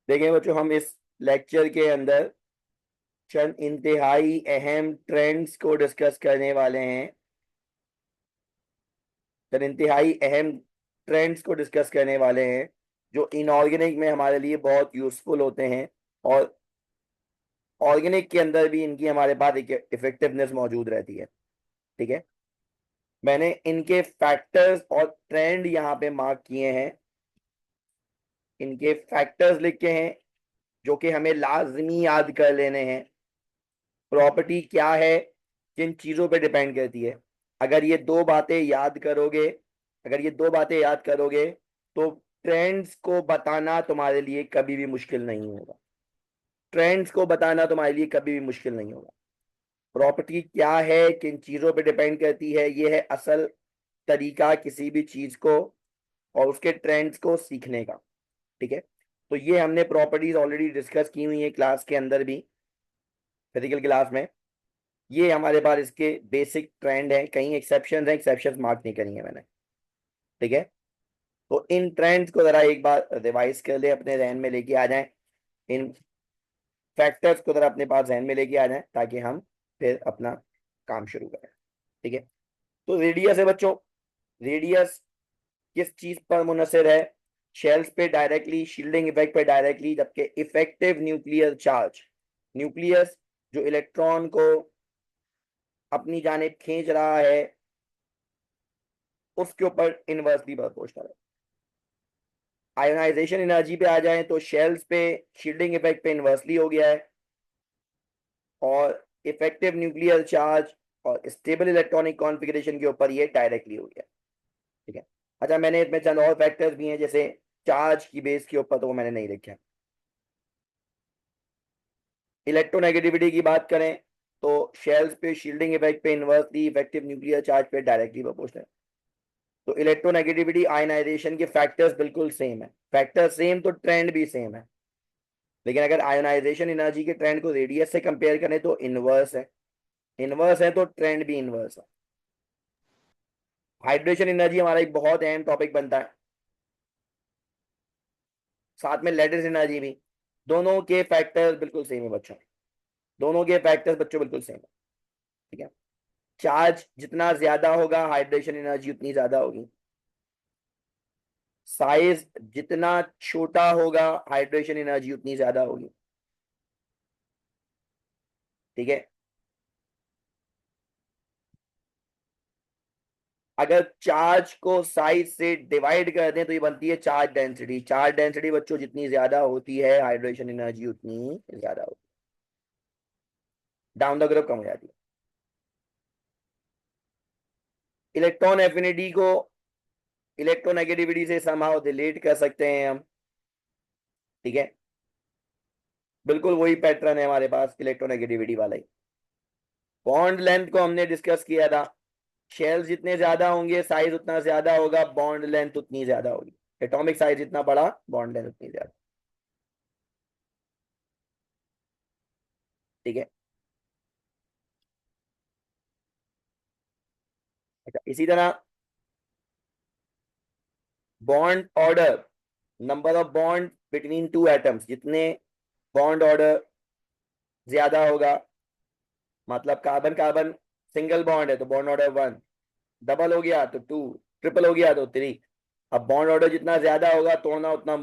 देखिए बच्चों, हम इस लेक्चर के अंदर चंद इंतहाई अहम ट्रेंड्स को डिस्कस करने वाले हैं। चंद इंतहाई अहम ट्रेंड्स को डिस्कस करने वाले हैं जो इनऑर्गेनिक में हमारे लिए बहुत यूजफुल होते हैं, और ऑर्गेनिक के अंदर भी इनकी हमारे पास एक इफेक्टिवनेस मौजूद रहती है। ठीक है, मैंने इनके फैक्टर्स और ट्रेंड यहाँ पे मार्क किए हैं। इनके फैक्टर्स लिखे हैं जो कि हमें लाजमी याद कर लेने हैं। प्रॉपर्टी क्या है, किन चीजों पे डिपेंड करती है। अगर ये दो बातें याद करोगे अगर ये दो बातें याद करोगे तो ट्रेंड्स को बताना तुम्हारे लिए कभी भी मुश्किल नहीं होगा। ट्रेंड्स को बताना तुम्हारे लिए कभी भी मुश्किल नहीं होगा। प्रॉपर्टी क्या है, किन चीजों पे डिपेंड करती है, ये है असल तरीका किसी भी चीज को और उसके ट्रेंड्स को सीखने का। ठीक है, तो ये हमने प्रॉपर्टीज ऑलरेडी डिस्कस की हुई है क्लास के अंदर भी, फिजिकल क्लास में। ये हमारे पास इसके बेसिक ट्रेंड है, कहीं एक्सेप्शन है, एक्सेप्शन मार्क नहीं करी है मैंने। ठीक है, तो इन ट्रेंड्स को जरा एक बार रिवाइज कर ले, अपने जहन में लेके आ जाएं। इन फैक्टर्स को जरा अपने पास जहन में लेके आ जाएं ताकि हम फिर अपना काम शुरू करें। ठीक है, तो रेडियस है बच्चों। रेडियस किस चीज पर मुनसर है? शेल्स पे डायरेक्टली, शील्डिंग इफेक्ट पे डायरेक्टली, जबकि इफेक्टिव न्यूक्लियर चार्ज, न्यूक्लियस जो इलेक्ट्रॉन को अपनी जानिब खींच रहा है, उसके ऊपर इनवर्सली प्रोपोर्शनल है। आयोनाइजेशन एनर्जी पे आ जाए तो शेल्स पे शील्डिंग इफेक्ट पे इनवर्सली हो गया है, और इफेक्टिव न्यूक्लियर चार्ज और स्टेबल इलेक्ट्रॉनिक कॉन्फ़िगरेशन के ऊपर ये डायरेक्टली हो गया। ठीक है, अच्छा, मैंने इसमें चंद और फैक्टर्स भी हैं जैसे चार्ज की बेस के ऊपर, तो वो मैंने नहीं लिखे। इलेक्ट्रोनेगेटिविटी की बात करें तो शेल्स पे शील्डिंग इफेक्ट पे इनवर्सली, इफेक्टिव न्यूक्लियर चार्ज पे डायरेक्टली प्रोपोर्शनल। तो इलेक्ट्रोनेगेटिविटी, आयनाइजेशन के फैक्टर्स बिल्कुल सेम है। फैक्टर सेम तो ट्रेंड भी सेम है, लेकिन अगर आयोनाइजेशन एनर्जी के ट्रेंड को रेडियस से कंपेयर करें तो इनवर्स है। इनवर्स है तो ट्रेंड भी इनवर्स है। हाइड्रेशन एनर्जी हमारा एक बहुत अहम टॉपिक बनता है, साथ में लेटिस एनर्जी भी। दोनों के फैक्टर्स बिल्कुल सेम है बच्चों, दोनों के फैक्टर्स बच्चों बिल्कुल सेम है। ठीक है, चार्ज जितना ज्यादा होगा हाइड्रेशन एनर्जी उतनी ज्यादा होगी। साइज जितना छोटा होगा हाइड्रेशन एनर्जी उतनी ज्यादा होगी। ठीक है, अगर चार्ज को साइज से डिवाइड कर दें तो ये बनती है चार्ज डेंसिटी। चार्ज डेंसिटी बच्चों जितनी ज्यादा होती है हाइड्रेशन एनर्जी उतनी ज्यादा होती है, डाउन द ग्रुप कम हो जाती है। इलेक्ट्रॉन एफिनिटी को इलेक्ट्रोनेगेटिविटी से समहाउ रिलेट कर सकते हैं हम। ठीक है, बिल्कुल वही पैटर्न है हमारे पास इलेक्ट्रोनेगेटिविटी वाला ही। बॉन्ड लेंथ को हमने डिस्कस किया था। शेल जितने ज्यादा होंगे साइज उतना ज्यादा होगा, बॉन्ड लेंथ उतनी ज्यादा होगी। एटॉमिक साइज जितना बड़ा बॉन्ड लेंथ उतनी ज्यादा। ठीक है, अच्छा, इसी तरह bond order, number of bond between two atoms, जितने बॉन्ड ऑर्डर ज्यादा होगा, मतलब कार्बन कार्बन सिंगल बॉन्ड है तो बॉन्ड ऑर्डर 1, डबल हो गया तो 2, ट्रिपल हो गया तो 3। अब बॉन्ड ऑर्डर जितना ज्यादा होगा तोड़ना उतना,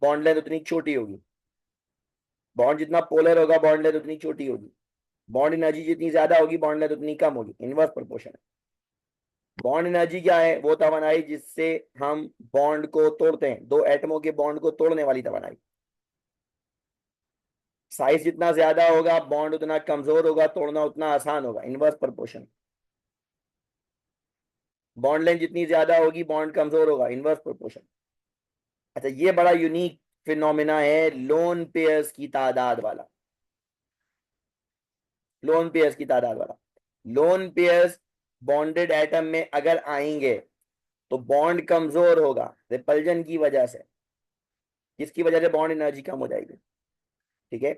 बॉन्ड लेंथ उतनी छोटी होगी। बॉन्ड जितना पोलर होगा बॉन्ड लेंथ उतनी छोटी होगी। बॉन्ड एनर्जी जितनी ज्यादा होगी बॉन्ड लेंथ उतनी कम होगी, इनवर्स प्रोपोर्शन है। बॉन्ड एनर्जी क्या है? वो तवानाई जिससे हम बॉन्ड को तोड़ते हैं, दो एटमों के बॉन्ड को तोड़ने वाली तवानाई। साइज जितना ज्यादा होगा बॉन्ड उतना कमजोर होगा, तोड़ना उतना आसान होगा, इनवर्स प्रोपोर्शन। बॉन्ड लेंथ जितनी ज्यादा होगी बॉन्ड कमजोर होगा, इनवर्स प्रोपोर्शन। अच्छा, ये बड़ा यूनिक फिनोमिना है लोन पेयर्स की तादाद वाला। लोन पेयर्स की तादाद वाला। लोन पेयर्स बॉन्डेड एटम में अगर आएंगे तो बॉन्ड कमजोर होगा रिपल्जन की वजह से, जिसकी वजह से बॉन्ड एनर्जी कम हो जाएगी। ठीक है,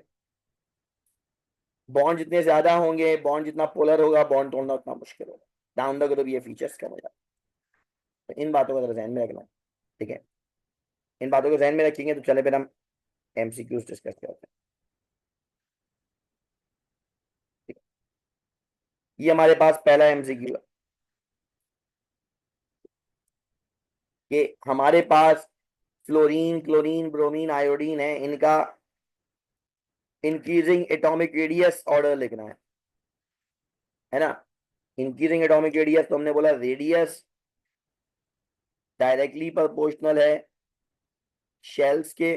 बॉन्ड जितने ज्यादा होंगे, बॉन्ड जितना पोलर होगा, बॉन्ड तोड़ना उतना मुश्किल होगा। डाउन द ग्रुप ये फीचर्स कम हो जाते हैं, तो इन बातों को जरा ध्यान में रखना। ठीक है, इन बातों को ध्यान में रखेंगे तो चले फिर हम एमसीक्यूज डिस्कस करते हैं। ये हमारे पास पहला एमसीक्यू है कि हमारे पास फ्लोरीन, क्लोरीन, ब्रोमीन, आयोडीन है, इनका इंक्रीजिंग एटॉमिक रेडियस ऑर्डर लिखना है ना। इंक्रीजिंग एटॉमिक रेडियस तो हमने बोला रेडियस डायरेक्टली प्रोपोर्शनल है शेल्स के,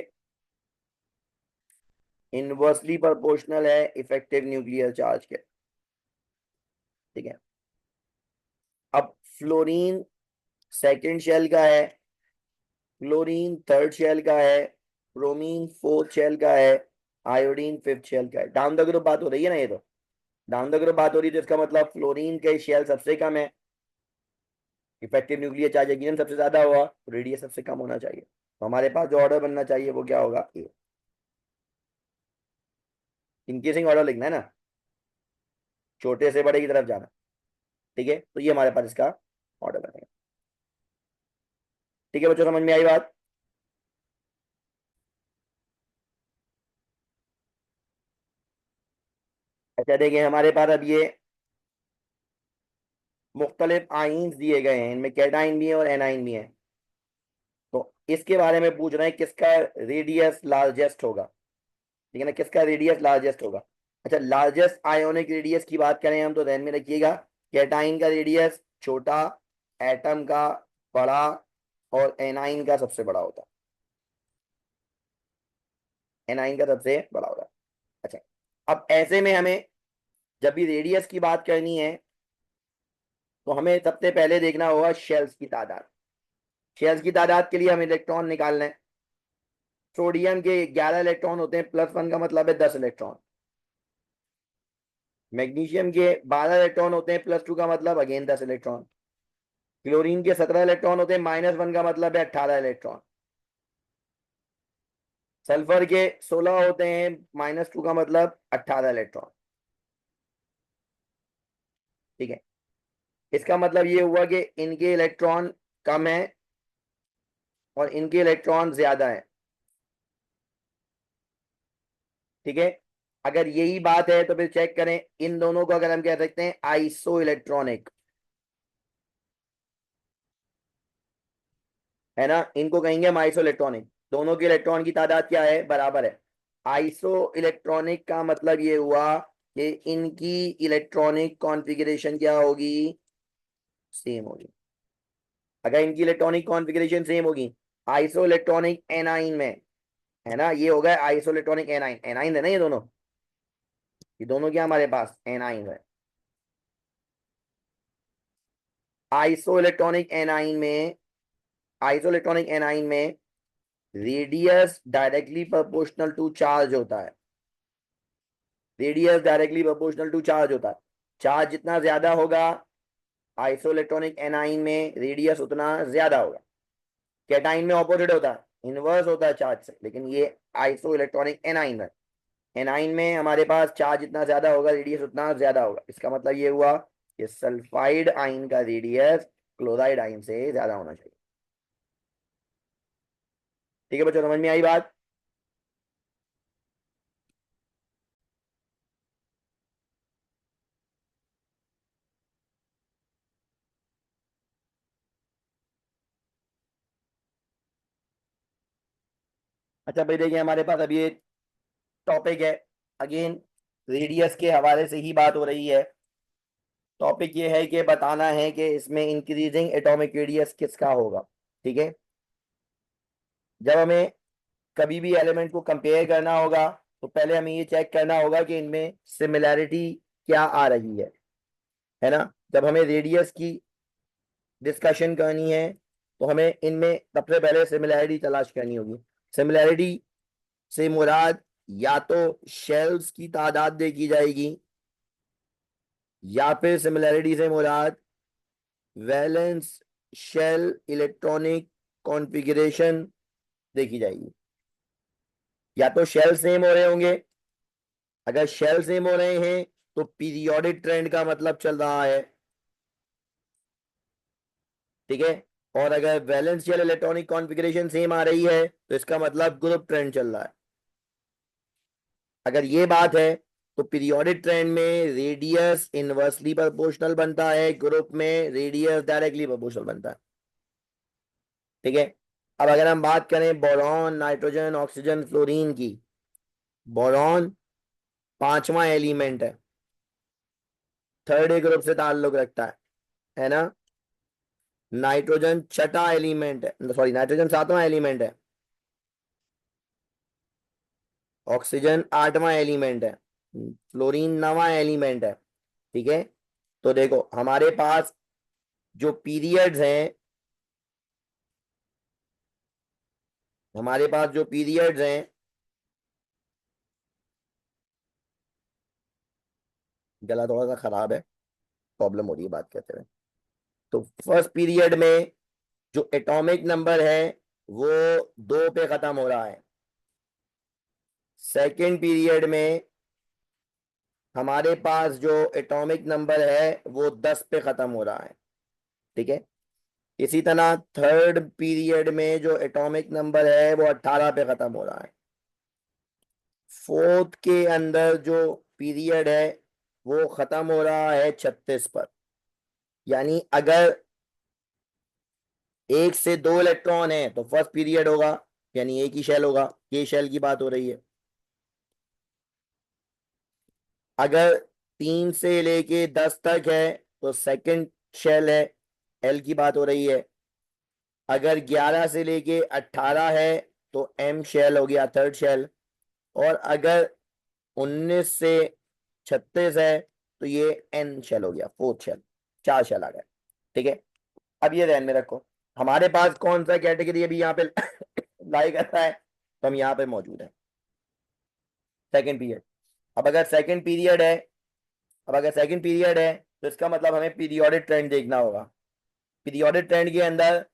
इनवर्सली प्रोपोर्शनल है इफेक्टिव न्यूक्लियर चार्ज के। ठीक है, अब फ्लोरीन सेकंड शेल का है, क्लोरीन थर्ड शेल का है, ब्रोमीन फोर्थ शेल का है, आयोडीन फिफ्थ शेल का है। डाउन द ग्रुप बात हो रही है ना, ये तो डाउन द ग्रुप बात हो रही है, तो इसका मतलब फ्लोरीन के शेल सबसे कम है, इफेक्टिव न्यूक्लियर चार्ज यकीनन सबसे ज्यादा होगा, तो रेडियस सबसे कम होना चाहिए। तो हमारे पास जो ऑर्डर बनना चाहिए वो क्या होगा, ए। इंक्रीजिंग ऑर्डर लिखना है ना, छोटे से बड़े की तरफ जाना। ठीक है, तो ये हमारे पास इसका ऑर्डर बनेगा। ठीक है बच्चों, समझ में आई बात। अच्छा देखिए, हमारे पास अब ये मुख्तलिफ आइंस दिए गए हैं, इनमें कैटाइन भी है और एनाइन भी है। तो इसके बारे में पूछ रहे हैं किसका रेडियस लार्जेस्ट होगा। ठीक है ना, किसका रेडियस लार्जेस्ट होगा। अच्छा, लार्जेस्ट आयोनिक रेडियस की बात करें हम तो ध्यान में रखिएगा, कैटाइन का रेडियस छोटा, एटम का बड़ा, और एनाइन का सबसे बड़ा होता है, एनाइन का सबसे बड़ा होता है। अच्छा, अब ऐसे में हमें जब भी रेडियस की बात करनी है तो हमें सबसे पहले देखना होगा शेल्स की तादाद। शेल्स की तादाद के लिए हम इलेक्ट्रॉन निकालना है। सोडियम के 11 इलेक्ट्रॉन होते हैं, +1 का मतलब है 10 इलेक्ट्रॉन। मैग्नीशियम के 12 इलेक्ट्रॉन होते हैं, +2 का मतलब अगेन 10 इलेक्ट्रॉन। क्लोरीन के 17 इलेक्ट्रॉन होते हैं, -1 का मतलब है 18 इलेक्ट्रॉन। सल्फर के 16 होते हैं, -2 का मतलब 18 इलेक्ट्रॉन। ठीक है, इसका मतलब ये हुआ कि इनके इलेक्ट्रॉन कम है और इनके इलेक्ट्रॉन ज्यादा है। ठीक है, अगर यही बात है तो फिर चेक करें इन दोनों को, अगर हम कह सकते हैं आइसो इलेक्ट्रॉनिक, है ना, इनको कहेंगे हम आइसो इलेक्ट्रॉनिक। दोनों के इलेक्ट्रॉन की तादाद क्या है, बराबर है। आइसो इलेक्ट्रॉनिक का मतलब ये हुआ कि इनकी इलेक्ट्रॉनिक कॉन्फ़िगरेशन क्या होगी, सेम होगी। अगर इनकी इलेक्ट्रॉनिक कॉन्फ़िगरेशन सेम होगी, आइसो इलेक्ट्रॉनिक एनाइन में, है ना, ये हो गया आइसो इलेक्ट्रॉनिक एनाइन, एनाइन है ना ये दोनों क्या हमारे पास एनाइन है। आइसो इलेक्ट्रॉनिक एनाइन में, आइसो इलेक्ट्रॉनिक एनाइन में radius directly proportional to charge होता है। Radius directly proportional to charge होता है। चार्ज जितना ज्यादा होगा आइसो इलेक्ट्रॉनिक एनाइन में, रेडियस उतना ज्यादा होगा। कैटाइन में ऑपोजिट होता है, इनवर्स होता है चार्ज से, लेकिन ये आइसो इलेक्ट्रॉनिक एनाइन है। एनाइन में हमारे पास चार्ज जितना ज्यादा होगा रेडियस उतना ज्यादा होगा। इसका मतलब ये हुआ कि सल्फाइड आइन का रेडियस क्लोराइड आइन से ज्यादा होना चाहिए। ठीक है बच्चों, समझ में आई बात। अच्छा भाई देखिए, हमारे पास अभी एक टॉपिक है, अगेन रेडियस के हवाले से ही बात हो रही है। टॉपिक ये है कि बताना है कि इसमें इंक्रीजिंग एटॉमिक रेडियस किसका होगा। ठीक है, जब हमें कभी भी एलिमेंट को कंपेयर करना होगा तो पहले हमें ये चेक करना होगा कि इनमें सिमिलैरिटी क्या आ रही है ना। जब हमें रेडियस की डिस्कशन करनी है तो हमें इनमें सबसे पहले सिमिलैरिटी तलाश करनी होगी। सिमिलैरिटी से मुराद या तो शेल्स की तादाद देखी जाएगी, या फिर सिमिलैरिटी से मुराद वैलेंस शेल इलेक्ट्रॉनिक कॉन्फ़िगरेशन देखी जाएगी। या तो शेल सेम हो रहे होंगे, अगर शेल सेम हो रहे हैं तो पीरियोडिक ट्रेंड का मतलब चल रहा है। ठीक है, और अगर valence shell electronic configuration same आ रही है तो इसका मतलब ग्रुप ट्रेंड चल रहा है। अगर ये बात है तो पीरियोडिक ट्रेंड में रेडियस इनवर्सली प्रोपोर्शनल बनता है, ग्रुप में रेडियस डायरेक्टली प्रोपोर्शनल बनता है। ठीक है। अब अगर हम बात करें बोरॉन, नाइट्रोजन, ऑक्सीजन, फ्लोरीन की, बोरॉन पांचवा एलिमेंट है, थर्ड ए ग्रुप से ताल्लुक रखता है ना। नाइट्रोजन छठा एलिमेंट है, सॉरी नाइट्रोजन सातवां एलिमेंट है, ऑक्सीजन आठवां एलिमेंट है, फ्लोरीन नवा एलिमेंट है। ठीक है। तो देखो हमारे पास जो पीरियड्स हैं, हमारे पास जो पीरियड्स हैं, गला थोड़ा सा खराब है, प्रॉब्लम हो रही है बात करते हुए। तो फर्स्ट पीरियड में जो एटॉमिक नंबर है वो 2 पे खत्म हो रहा है। सेकेंड पीरियड में हमारे पास जो एटॉमिक नंबर है वो 10 पे खत्म हो रहा है। ठीक है। इसी तरह थर्ड पीरियड में जो एटॉमिक नंबर है वो 18 पे खत्म हो रहा है। फोर्थ के अंदर जो पीरियड है वो खत्म हो रहा है 36 पर। यानी अगर एक से दो इलेक्ट्रॉन है तो फर्स्ट पीरियड होगा, यानी एक ही शेल होगा, के शेल की बात हो रही है। अगर 3 से लेके 10 तक है तो सेकंड शेल है, एल की बात हो रही है। अगर 11 से लेके 18 है तो एम शेल हो गया, थर्ड शेल। और अगर 19 से 36 है तो ये एन शेल हो गया, फोर्थ शेल। 4 शेल आ गए। ठीक है। अब ये ध्यान में रखो, हमारे पास कौन सा कैटेगरी अभी यहाँ पे लाई करता है, तो हम यहाँ पे मौजूद है सेकंड पीरियड। अब अगर सेकंड पीरियड है, अब अगर सेकंड पीरियड है तो इसका मतलब हमें पीरियोडिक ट्रेंड देखना होगा। पीरियोडिक ट्रेंड के अंदर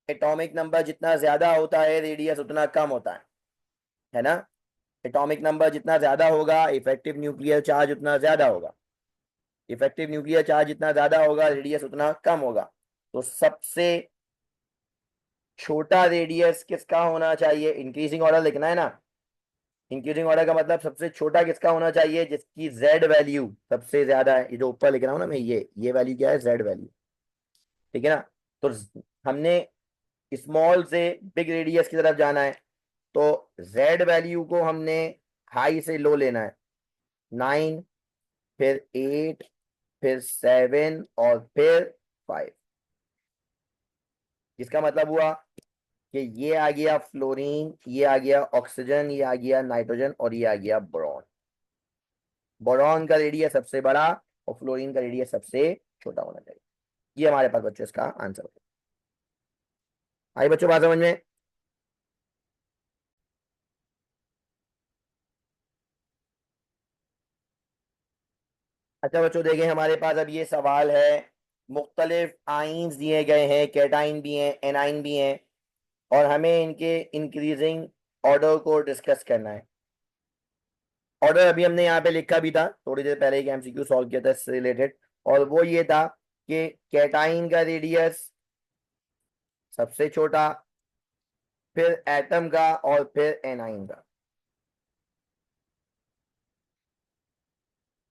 एटॉमिक नंबर जितना ज्यादा होता है रेडियस उतना कम होता है ना। एटॉमिक नंबर जितना ज्यादा होगा इफेक्टिव न्यूक्लियर चार्ज उतना ज्यादा होगा, इफेक्टिव न्यूक्लियर चार्ज जितना ज्यादा होगा रेडियस उतना कम होगा। तो सबसे छोटा रेडियस किसका होना चाहिए, इंक्रीजिंग ऑर्डर लिखना है ना। इंक्रीजिंग ऑर्डर का मतलब सबसे छोटा किसका होना चाहिए, जिसकी जेड वैल्यू सबसे ज्यादा है। ये जो ऊपर लिख रहा हूं ना मैं, ये वैल्यू क्या है, जेड वैल्यू। ठीक है ना। तो हमने स्मॉल से बिग रेडियस की तरफ जाना है, तो जेड वैल्यू को हमने हाई से लो लेना है। 9, फिर 8, फिर 7 और फिर 5। जिसका मतलब हुआ कि ये आ गया फ्लोरीन, ये आ गया ऑक्सीजन, ये आ गया नाइट्रोजन और ये आ गया बोरॉन। बोरॉन का रेडियस सबसे बड़ा और फ्लोरीन का रेडियस सबसे छोटा होना चाहिए। ये हमारे पास बच्चों इसका आंसर होगा। आई बच्चों बात समझ में। अच्छा बच्चों देखें, हमारे पास अब ये सवाल है, मुख्तलिफ आइंस दिए गए हैं, कैटाइन भी हैं, एनाइन भी हैं, और हमें इनके इंक्रीजिंग ऑर्डर को डिस्कस करना है। ऑर्डर अभी हमने यहाँ पे लिखा भी था, थोड़ी देर पहले एक एमसीक्यू सॉल्व किया था इससे रिलेटेड, और वो ये था कि कैटाइन का रेडियस सबसे छोटा, फिर एटम का और फिर एनाइन का।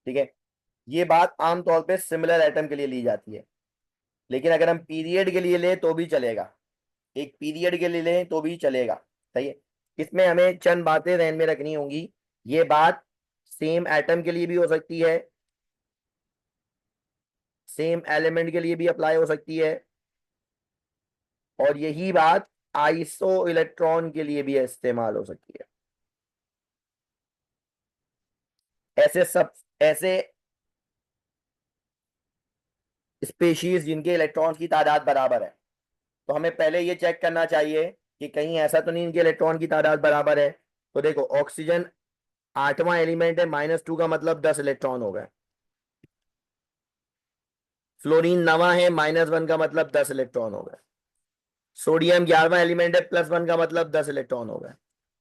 ठीक है। ये बात आमतौर पे सिमिलर एटम के लिए ली जाती है, लेकिन अगर हम पीरियड के लिए लें तो भी चलेगा, एक पीरियड के लिए लें तो भी चलेगा। सही है। इसमें हमें चंद बातें ध्यान में रखनी होंगी। ये बात सेम एटम के लिए भी हो सकती है, सेम एलिमेंट के लिए भी अप्लाई हो सकती है, और यही बात आइसो इलेक्ट्रॉन के लिए भी इस्तेमाल हो सकती है। ऐसे स्पेशीज जिनके इलेक्ट्रॉन की तादाद बराबर है, तो हमें पहले ये चेक करना चाहिए कि कहीं ऐसा तो नहीं इनके इलेक्ट्रॉन की तादाद बराबर है। तो देखो ऑक्सीजन आठवां एलिमेंट है, -2 का मतलब 10 इलेक्ट्रॉन हो गए। फ्लोरीन नवा है, -1 का मतलब 10 इलेक्ट्रॉन हो गए। सोडियम 11वां एलिमेंट है, +1 का मतलब 10 इलेक्ट्रॉन हो गए।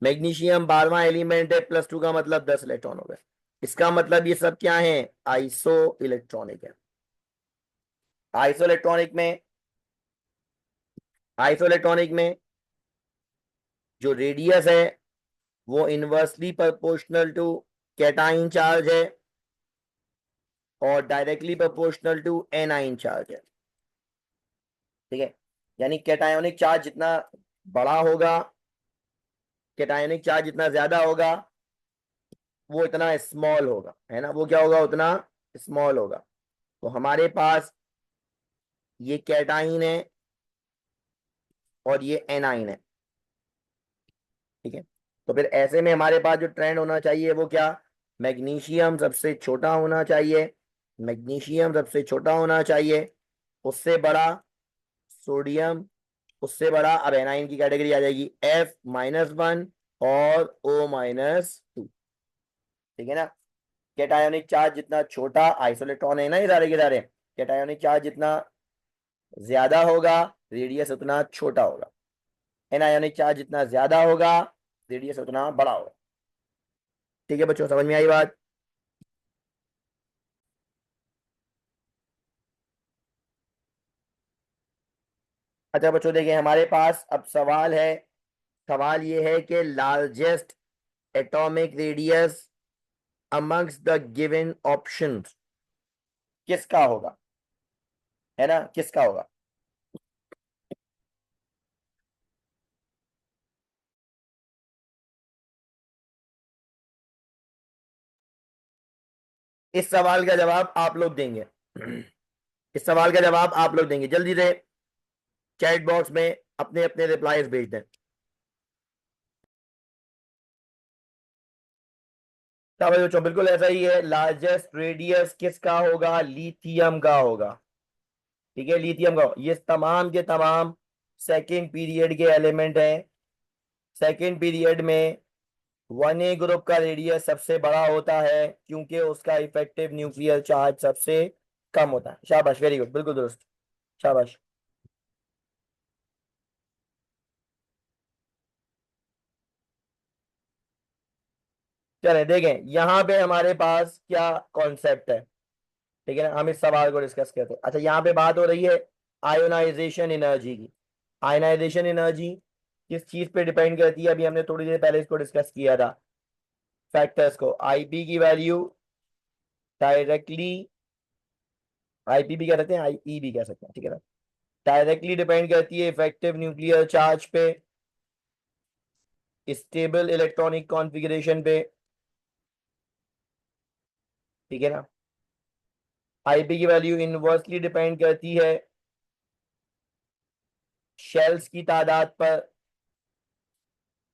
मैग्नीशियम 12वां एलिमेंट है, +2 का मतलब 10 इलेक्ट्रॉन हो गए। इसका मतलब ये सब क्या है, आइसो इलेक्ट्रॉनिक है। आइसो इलेक्ट्रॉनिक में, आइसो इलेक्ट्रॉनिक में जो रेडियस है वो inversely proportional to cation charge है और directly proportional to anion charge है। ठीक है, यानी कैटायोनिक चार्ज जितना बड़ा होगा, कैटायोनिक चार्ज जितना ज्यादा होगा, वो इतना स्मॉल होगा, है ना, वो क्या होगा, उतना स्मॉल होगा। तो हमारे पास ये कैटाइन है और ये एनाइन है। ठीक है, तो फिर ऐसे में हमारे पास जो ट्रेंड होना चाहिए वो क्या, मैग्नीशियम सबसे छोटा होना चाहिए, मैग्नीशियम सबसे छोटा होना चाहिए, उससे बड़ा सोडियम, उससे बड़ा, अब एनाइन की कैटेगरी आ जाएगी F-1 और O-2। ठीक है ना, कैटायोनिक चार्ज जितना छोटा, आइसोलेट्रॉन है ना ये सारे के सारे, कैटायोनिक चार्ज जितना ज्यादा होगा, रेडियस उतना छोटा होगा। एनायोनिक चार्ज जितना ज्यादा होगा, रेडियस उतना बड़ा होगा। ठीक है बच्चों, समझ में आई बात। अच्छा बच्चों देखिए, हमारे पास अब सवाल है, सवाल ये है कि largest atomic radius amongst the given options किसका होगा, है ना, किसका होगा। इस सवाल का जवाब आप लोग देंगे, इस सवाल का जवाब आप लोग देंगे, जल्दी से चैट बॉक्स में अपने अपने रिप्लाईज भेज दें। क्या भाई बच्चों, बिल्कुल ऐसा ही है, लार्जेस्ट रेडियस किसका होगा, लिथियम का होगा। ठीक है, लिथियम का, ये तमाम के तमाम सेकेंड पीरियड के एलिमेंट हैं। सेकेंड पीरियड में 1A ग्रुप का रेडियस सबसे बड़ा होता है क्योंकि उसका इफेक्टिव न्यूक्लियर चार्ज सबसे कम होता है। शाबाश, वेरी गुड, बिल्कुल दुरुस्त, शाबाश। चलें देखें यहाँ पे हमारे पास क्या कॉन्सेप्ट है। ठीक है ना, हम इस सवाल को डिस्कस करते हैं। अच्छा, यहाँ पे बात हो रही है आयोनाइजेशन एनर्जी की। आयोनाइजेशन एनर्जी किस चीज पे डिपेंड करती है, अभी हमने थोड़ी देर पहले इसको डिस्कस किया था, फैक्टर्स को। आईपी की वैल्यू डायरेक्टली, आईपी भी कह सकते हैं, आईई भी कह सकते हैं, ठीक है ना, डायरेक्टली डिपेंड करती है इफेक्टिव न्यूक्लियर चार्ज पे, स्टेबल इलेक्ट्रॉनिक कॉन्फ़िगरेशन पे। ठीक है ना, आईपी की वैल्यू इनवर्सली डिपेंड करती है शेल्स की तादाद पर,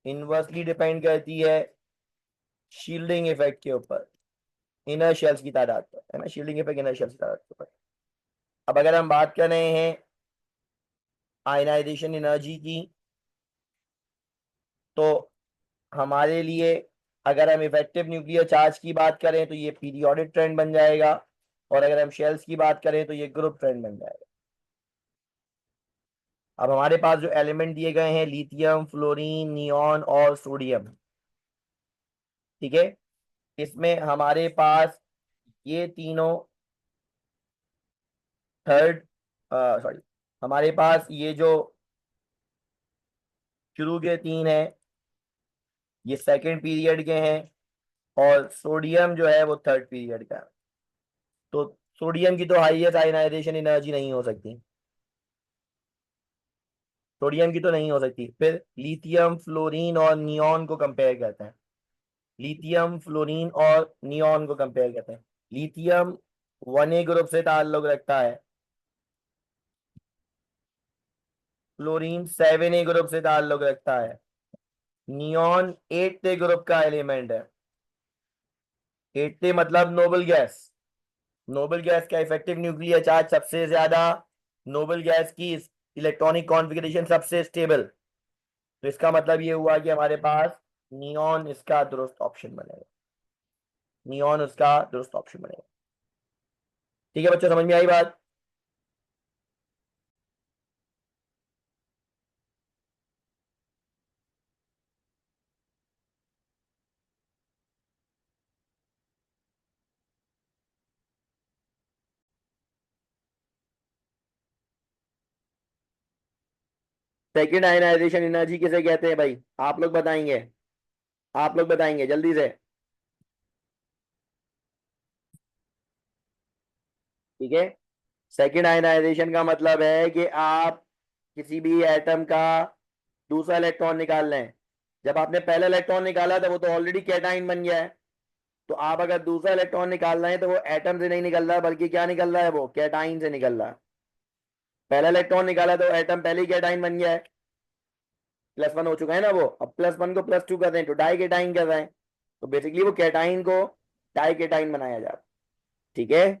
इनवर्सली डिपेंड करती है शील्डिंग इफेक्ट के ऊपर, इनर शेल्स की तादाद पर, है ना, शील्डिंग इफेक्ट इनर शेल्स की तादाद के ऊपर। अब अगर हम बात कर रहे हैं आयनाइजेशन एनर्जी की, तो हमारे लिए, अगर हम इफेक्टिव न्यूक्लियर चार्ज की बात करें तो ये पीरियोडिक ट्रेंड बन जाएगा, और अगर हम शेल्स की बात करें तो ये ग्रुप ट्रेंड बन जाएगा। अब हमारे पास जो एलिमेंट दिए गए हैं, लिथियम, फ्लोरीन, नियॉन और सोडियम। ठीक है, इसमें हमारे पास ये तीनों थर्ड, सॉरी, हमारे पास ये जो शुरू के तीन है ये सेकंड पीरियड के हैं, और सोडियम जो है वो थर्ड पीरियड का है। तो सोडियम की तो हाईएस्ट आयनाइजेशन एनर्जी नहीं हो सकती, सोडियम की तो नहीं हो सकती। फिर लिथियम, फ्लोरीन और नियॉन को कंपेयर करते हैं, लिथियम, फ्लोरीन और नियॉन को कंपेयर करते हैं। लिथियम 1A ग्रुप से ताल्लुक रखता है, फ्लोरीन 7A ग्रुप से ताल्लुक रखता है, नियॉन 8th ग्रुप का एलिमेंट है। 8th मतलब नोबल गैस, नोबल गैस का इफेक्टिव न्यूक्लियर चार्ज सबसे ज्यादा, नोबल गैस की इलेक्ट्रॉनिक कॉन्फ़िगरेशन सबसे स्टेबल। तो इसका मतलब ये हुआ कि हमारे पास नियॉन इसका दुरुस्त ऑप्शन बनेगा, नियॉन उसका दुरुस्त ऑप्शन बनेगा। ठीक है बच्चों, समझ में आई बात। सेकेंड आयनाइजेशन एनर्जी किसे कहते हैं भाई, आप लोग बताएंगे। आप लोग बताएंगे जल्दी से। ठीक है, सेकेंड आयनाइजेशन का मतलब है कि आप किसी भी एटम का दूसरा इलेक्ट्रॉन निकाल लें। जब आपने पहला इलेक्ट्रॉन निकाला था वो तो ऑलरेडी कैटाइन बन गया है, तो आप अगर दूसरा इलेक्ट्रॉन निकाल रहे हैं तो वो एटम से नहीं निकल रहा है, बल्कि क्या निकल रहा है, वो कैटाइन से निकल रहा है। पहला इलेक्ट्रॉन निकाला तो एटम पहले ही कैटाइन बन गया है, +1 हो चुका है ना वो। अब +1 को +2 कर रहे हैं तो डाई कैटाइन कर रहे हैं, तो बेसिकली वो कैटाइन को डाई कैटाइन बनाया जा रहा है। ठीक है,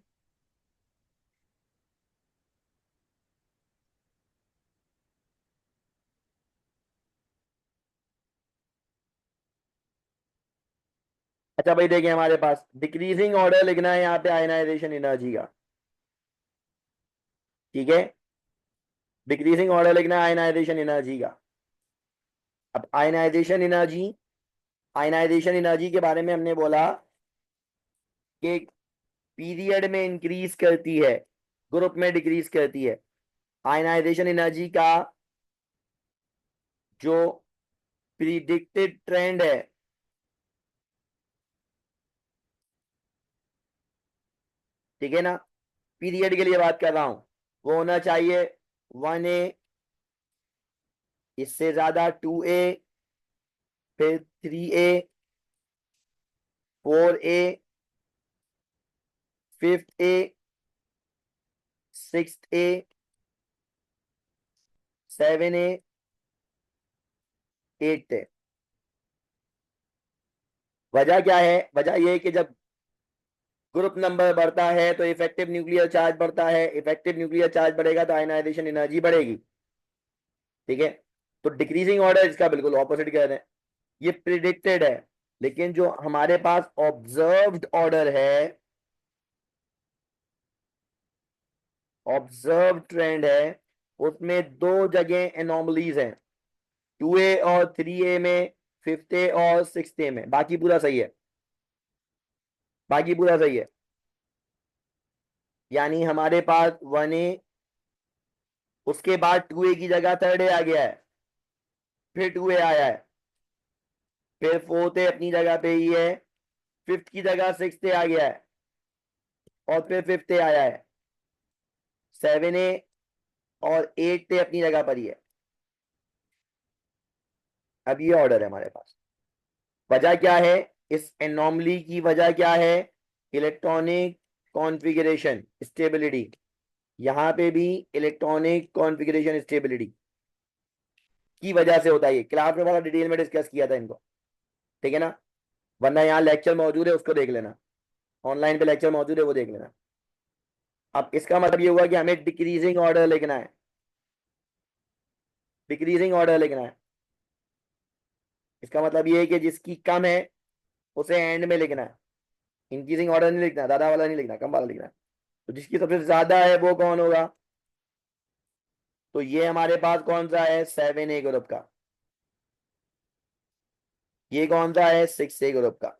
अच्छा भाई देखिए हमारे पास डिक्रीजिंग ऑर्डर लिखना है यहाँ पे आयनाइजेशन एनर्जी का। ठीक है, डिक्रीजिंग ऑर्डर लिखना है आयनाइजेशन एनर्जी का। अब आयनाइजेशन एनर्जी के बारे में हमने बोला कि पीरियड में इंक्रीज करती है, ग्रुप में डिक्रीज करती है। आयनाइजेशन एनर्जी का जो प्रिडिक्टेड ट्रेंड है, ठीक है ना, पीरियड के लिए बात कर रहा हूं, वो होना चाहिए 1A, इससे ज्यादा 2A, फिर 3A, 4A, 5th A, 6th A, 7A, 8th A। वजह क्या है? वजह यह है कि जब ग्रुप नंबर बढ़ता है तो इफेक्टिव न्यूक्लियर चार्ज बढ़ता है, इफेक्टिव न्यूक्लियर चार्ज बढ़ेगा तो आयनाइजेशन एनर्जी बढ़ेगी। ठीक है, तो डिक्रीजिंग ऑर्डर इसका बिल्कुल ऑपोजिट कह रहे हैं, ये प्रिडिक्टेड है। लेकिन जो हमारे पास ऑब्जर्व्ड ऑर्डर है, ऑब्जर्व ट्रेंड है, उसमें दो जगह एनोमलीज हैं, 2A और 3A में, 5th A और 6th A में। बाकी पूरा सही है, बाकी पूरा सही है। यानी हमारे पास 1A, उसके बाद 2A की जगह 3rd A आ गया है, फिर 2A आया है, फिर 4th A अपनी जगह पे ही है, 5th की जगह 6th A आ गया है, और फिर 5th A आया है, 7A और 8th A अपनी जगह पर ही है। अब ये ऑर्डर है हमारे पास। वजह क्या है? इस एनॉमली की वजह क्या है? Electronic configuration stability. यहां पे भी इलेक्ट्रॉनिक कॉन्फ़िगरेशन स्टेबिलिटी की वजह से होता है। ये क्लास में बड़ा डिटेल में डिस्कस किया था इनको, ठीक है ना, वरना यहाँ लेक्चर मौजूद है उसको देख लेना, ऑनलाइन पे लेक्चर मौजूद है वो देख लेना। अब इसका मतलब ये हुआ कि हमें डिक्रीजिंग ऑर्डर लिखना है, डिक्रीजिंग ऑर्डर लिखना है। इसका मतलब ये है कि जिसकी कम है उसे एंड में लिखना है, इंक्रीजिंग ऑर्डर नहीं लिखना, ज्यादा वाला नहीं लिखना, कम वाला लिखना है। तो जिसकी सबसे ज्यादा है वो कौन होगा? तो ये हमारे पास कौन सा है? 7A ग्रुप का। ये कौन सा है? 6A ग्रुप का।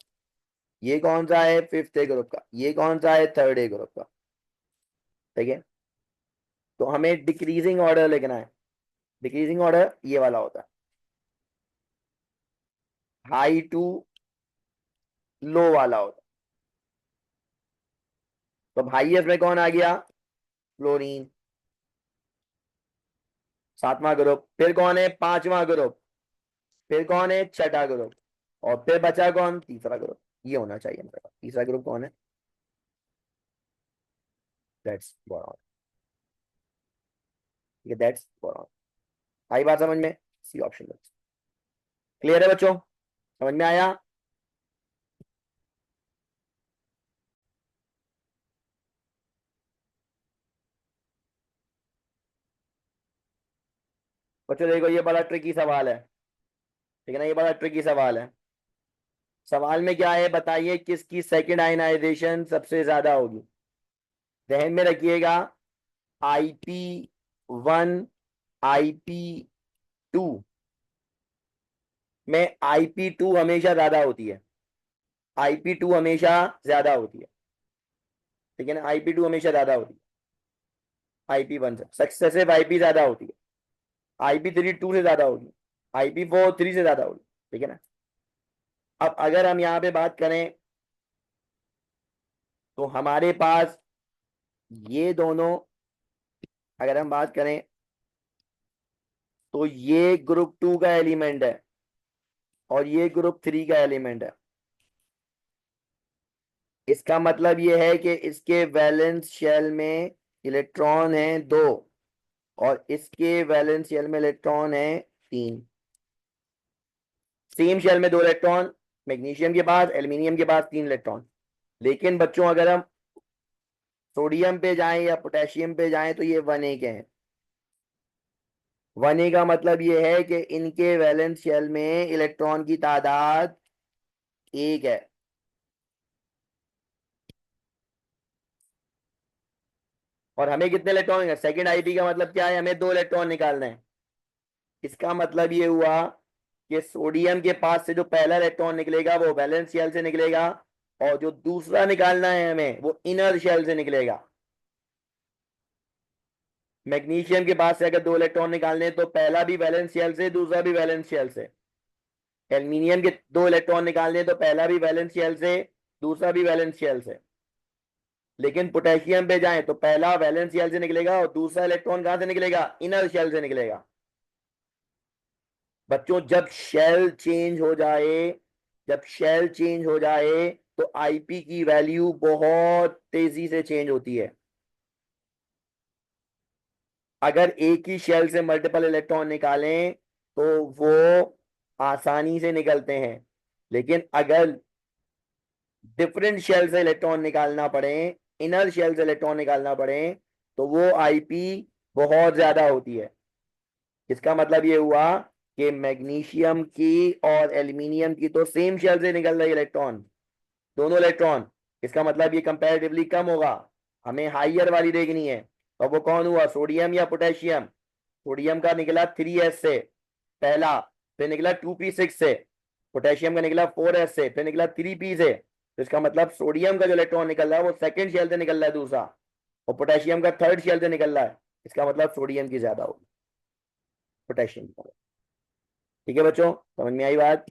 ये कौन सा है? 5th A ग्रुप का। ये कौन सा है? 3rd A ग्रुप का। ठीक है, तो हमें डिक्रीजिंग ऑर्डर लिखना है। डिक्रीजिंग ऑर्डर ये वाला होता है, हाई टू लो वाला होता है। तो हाईएस्ट में कौन आ गया? फ्लोरीन, 7वां ग्रुप। फिर कौन है? 5वां ग्रुप। फिर कौन है? 6ठा ग्रुप। और फिर बचा कौन? तीसरा ग्रुप। ये होना चाहिए मेरे पास। तीसरा ग्रुप कौन है? That's boron. ठीक है, दैट्स बोरॉन। आई बात समझ में? C option. क्लियर है बच्चों? समझ में आया? बच्चों देखो ये बड़ा ट्रिकी सवाल है, ठीक है ना, ये बड़ा ट्रिकी सवाल है। सवाल में क्या है बताइए? किसकी सेकंड आयनाइजेशन सबसे ज्यादा होगी? ध्यान में रखिएगा, IP1, IP2 में IP2 हमेशा ज्यादा होती है, IP2 हमेशा ज्यादा होती है, ठीक है ना, IP2 हमेशा ज्यादा होती है IP1 से। सक्सेसिव IP ज्यादा होती है, IP3 2 से ज्यादा होगी, IP4 3 से ज्यादा होगी, ठीक है ना। अब अगर हम यहाँ पे बात करें तो हमारे पास ये दोनों, अगर हम बात करें तो ये ग्रुप 2 का एलिमेंट है और ये ग्रुप 3 का एलिमेंट है। इसका मतलब ये है कि इसके वैलेंस शेल में इलेक्ट्रॉन है 2 और इसके वैलेंस शेल में इलेक्ट्रॉन है 3। सेम शेल में 2 इलेक्ट्रॉन, मैग्नीशियम के पास, एल्यूमिनियम के पास 3 इलेक्ट्रॉन। लेकिन बच्चों अगर हम सोडियम पे जाएं या पोटेशियम पे जाएं तो ये 1A के हैं। 1A का मतलब ये है कि इनके वैलेंस शेल में इलेक्ट्रॉन की तादाद 1 है। और हमें कितने इलेक्ट्रॉन है? सेकंड आईपी का मतलब क्या है? हमें 2 इलेक्ट्रॉन निकालना है। इसका मतलब ये हुआ कि सोडियम के पास से जो पहला इलेक्ट्रॉन निकलेगा वो वैलेंस शेल से निकलेगा और जो दूसरा निकालना है हमें वो इनर शेल से निकलेगा। मैग्नीशियम के पास से अगर 2 इलेक्ट्रॉन निकालने हैं तो पहला भी वैलेंस शेल से, दूसरा भी वैलेंस शेल से। एल्यूमिनियम के 2 इलेक्ट्रॉन निकालने हैं तो पहला भी वैलेंस शेल से, दूसरा भी वैलेंस शेल से। लेकिन पोटेशियम पे जाएं तो पहला वैलेंस शेल से निकलेगा और दूसरा इलेक्ट्रॉन कहां से निकलेगा? इनर शेल से निकलेगा। बच्चों जब शेल चेंज हो जाए, जब शेल चेंज हो जाए तो आईपी की वैल्यू बहुत तेजी से चेंज होती है। अगर एक ही शेल से मल्टीपल इलेक्ट्रॉन निकालें तो वो आसानी से निकलते हैं, लेकिन अगर डिफरेंट शेल से इलेक्ट्रॉन निकालना पड़े, इनर शेल से इलेक्ट्रॉन निकालना पड़े, तो वो आईपी बहुत ज्यादा होती है। इसका मतलब ये हुआ कि मैग्नीशियम की और एल्यूमिनियम की तो सेम शेल से निकल रही इलेक्ट्रॉन, दोनों इलेक्ट्रॉन। इसका मतलब ये कंपैरेटिवली कम होगा, हमें हाइयर वाली देखनी है। और वो कौन हुआ? सोडियम या पोटेशियम? सोडियम का निकला 3s से पहला, फिर निकला 2p6 से। पोटेशियम का निकला 4s से, फिर निकला 3p से। तो इसका मतलब सोडियम का जो इलेक्ट्रॉन निकल रहा है वो सेकंड शेल से निकल रहा है दूसरा, और पोटेशियम का थर्ड शेल से निकल रहा है। इसका मतलब सोडियम की ज्यादा होगी पोटेशियम की। ठीक है बच्चों, समझ में आई बात?